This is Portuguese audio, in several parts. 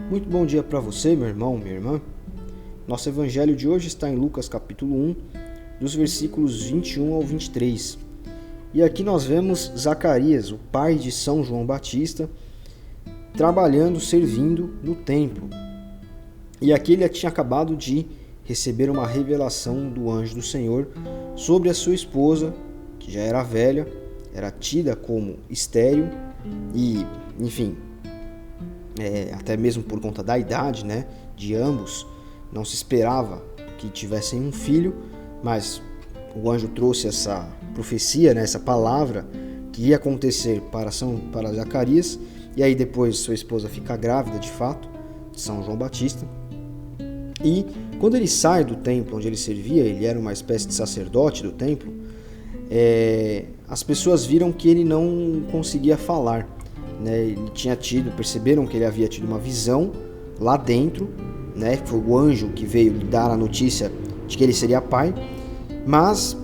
Muito bom dia para você, meu irmão, minha irmã. Nosso evangelho de hoje está em Lucas capítulo 1, dos versículos 21 ao 23. E aqui nós vemos Zacarias, o pai de São João Batista, trabalhando, servindo no templo. E aqui ele tinha acabado de receber uma revelação do anjo do Senhor sobre a sua esposa, que já era velha, era tida como estéril e, enfim, até mesmo por conta da idade, de ambos, não se esperava que tivessem um filho, mas o anjo trouxe essa profecia, essa palavra que ia acontecer para Zacarias, e aí depois sua esposa fica grávida de fato, de São João Batista. E quando ele sai do templo onde ele servia, ele era uma espécie de sacerdote do templo, as pessoas viram que ele não conseguia falar. Perceberam que ele havia tido uma visão lá dentro, foi o anjo que veio lhe dar a notícia de que ele seria pai, mas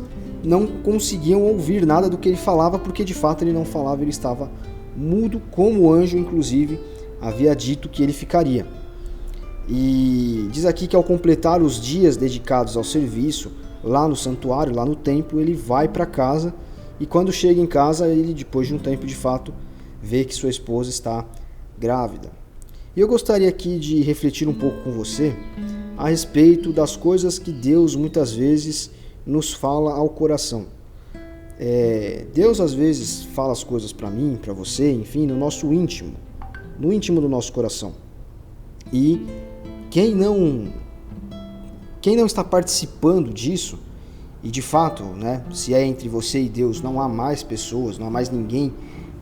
não conseguiam ouvir nada do que ele falava, porque de fato ele não falava, ele estava mudo, como o anjo inclusive havia dito que ele ficaria. E diz aqui que ao completar os dias dedicados ao serviço, lá no santuário, lá no templo, ele vai para casa, e quando chega em casa, ele, depois de um tempo de fato, vê que sua esposa está grávida. E eu gostaria aqui de refletir um pouco com você a respeito das coisas que Deus muitas vezes nos fala ao coração. Deus às vezes fala as coisas para mim, para você, enfim, no nosso íntimo, no íntimo do nosso coração. E quem não está participando disso, e de fato, se é entre você e Deus, não há mais pessoas, não há mais ninguém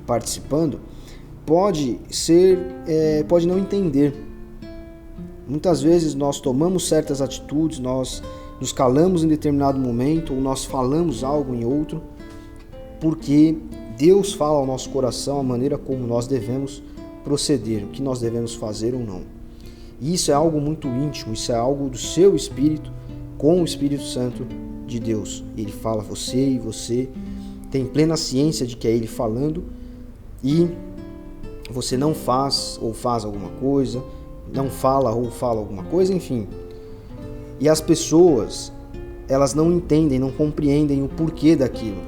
participando, pode não entender. Muitas vezes nós tomamos certas atitudes, nós nos calamos em determinado momento, ou nós falamos algo em outro, porque Deus fala ao nosso coração a maneira como nós devemos proceder, o que nós devemos fazer ou não. E isso é algo muito íntimo, isso é algo do seu Espírito com o Espírito Santo de Deus. Ele fala a você e você tem plena ciência de que é Ele falando, e você não faz ou faz alguma coisa, não fala ou fala alguma coisa, enfim. E as pessoas, elas não entendem, não compreendem o porquê daquilo.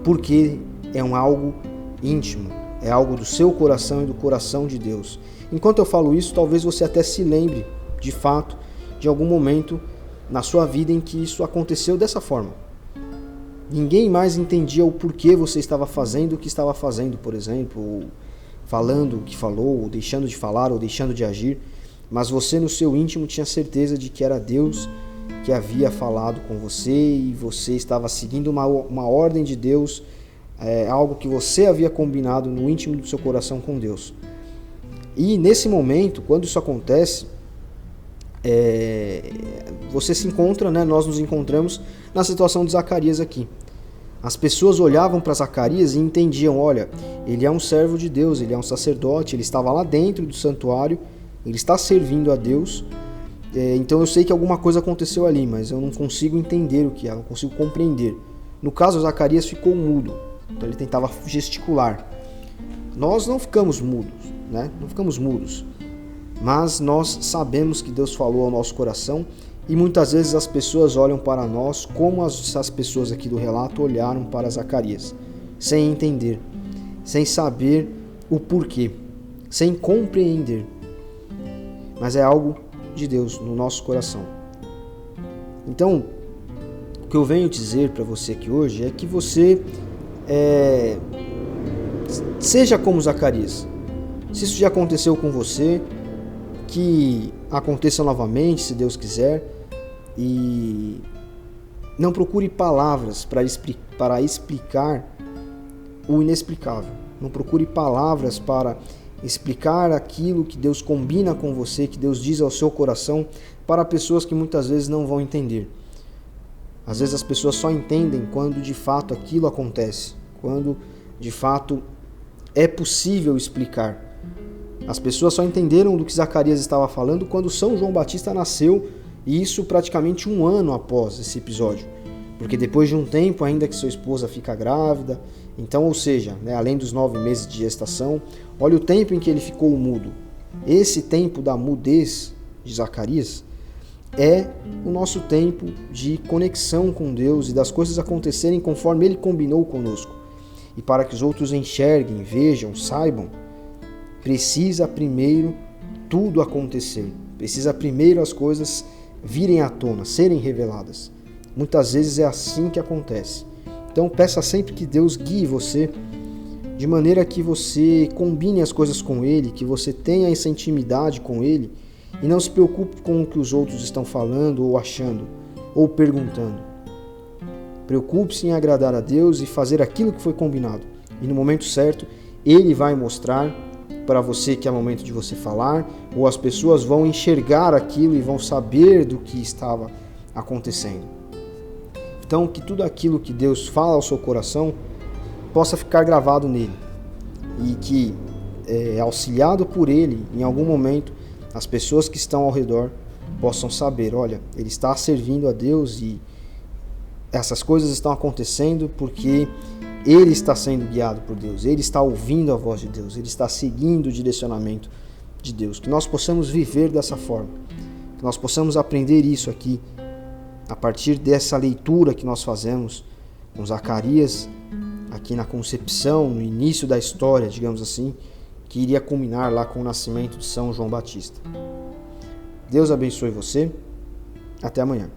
Porque é algo íntimo, é algo do seu coração e do coração de Deus. Enquanto eu falo isso, talvez você até se lembre, de fato, de algum momento na sua vida em que isso aconteceu dessa forma. Ninguém mais entendia o porquê você estava fazendo o que estava fazendo, por exemplo, ou falando o que falou, ou deixando de falar, ou deixando de agir, mas você no seu íntimo tinha certeza de que era Deus que havia falado com você e você estava seguindo uma ordem de Deus, algo que você havia combinado no íntimo do seu coração com Deus. E nesse momento, quando isso acontece, você se encontra, nós nos encontramos na situação de Zacarias aqui. As pessoas olhavam para Zacarias e entendiam, olha, ele é um servo de Deus, ele é um sacerdote, ele estava lá dentro do santuário, ele está servindo a Deus, então eu sei que alguma coisa aconteceu ali, mas eu não consigo entender o que é, não consigo compreender. No caso, Zacarias ficou mudo, então ele tentava gesticular. Nós não ficamos mudos, não ficamos mudos, mas nós sabemos que Deus falou ao nosso coração, e muitas vezes as pessoas olham para nós como as pessoas aqui do relato olharam para Zacarias, sem entender, sem saber o porquê, sem compreender. Mas é algo de Deus no nosso coração. Então, o que eu venho dizer para você aqui hoje é que você seja como Zacarias. Se isso já aconteceu com você, que aconteça novamente, se Deus quiser. E não procure palavras para explicar o inexplicável. Não procure palavras para explicar aquilo que Deus combina com você, que Deus diz ao seu coração, para pessoas que muitas vezes não vão entender. Às vezes as pessoas só entendem quando de fato aquilo acontece, quando de fato é possível explicar. As pessoas só entenderam do que Zacarias estava falando quando São João Batista nasceu, e isso praticamente um ano após esse episódio. Porque depois de um tempo, ainda que sua esposa fica grávida, então, ou seja, além dos 9 meses de gestação, olha o tempo em que ele ficou mudo. Esse tempo da mudez de Zacarias é o nosso tempo de conexão com Deus e das coisas acontecerem conforme Ele combinou conosco. E para que os outros enxerguem, vejam, saibam, precisa primeiro tudo acontecer. Precisa primeiro as coisas virem à tona, serem reveladas. Muitas vezes é assim que acontece. Então peça sempre que Deus guie você de maneira que você combine as coisas com Ele, que você tenha essa intimidade com Ele e não se preocupe com o que os outros estão falando ou achando ou perguntando. Preocupe-se em agradar a Deus e fazer aquilo que foi combinado. E no momento certo, Ele vai mostrar para você que é momento de você falar, ou as pessoas vão enxergar aquilo e vão saber do que estava acontecendo. Então, que tudo aquilo que Deus fala ao seu coração possa ficar gravado nele e que, auxiliado por Ele, em algum momento, as pessoas que estão ao redor possam saber, olha, ele está servindo a Deus e essas coisas estão acontecendo porque ele está sendo guiado por Deus, ele está ouvindo a voz de Deus, ele está seguindo o direcionamento de Deus. Que nós possamos viver dessa forma, que nós possamos aprender isso aqui, a partir dessa leitura que nós fazemos com Zacarias, aqui na concepção, no início da história, digamos assim, que iria culminar lá com o nascimento de São João Batista. Deus abençoe você. Até amanhã.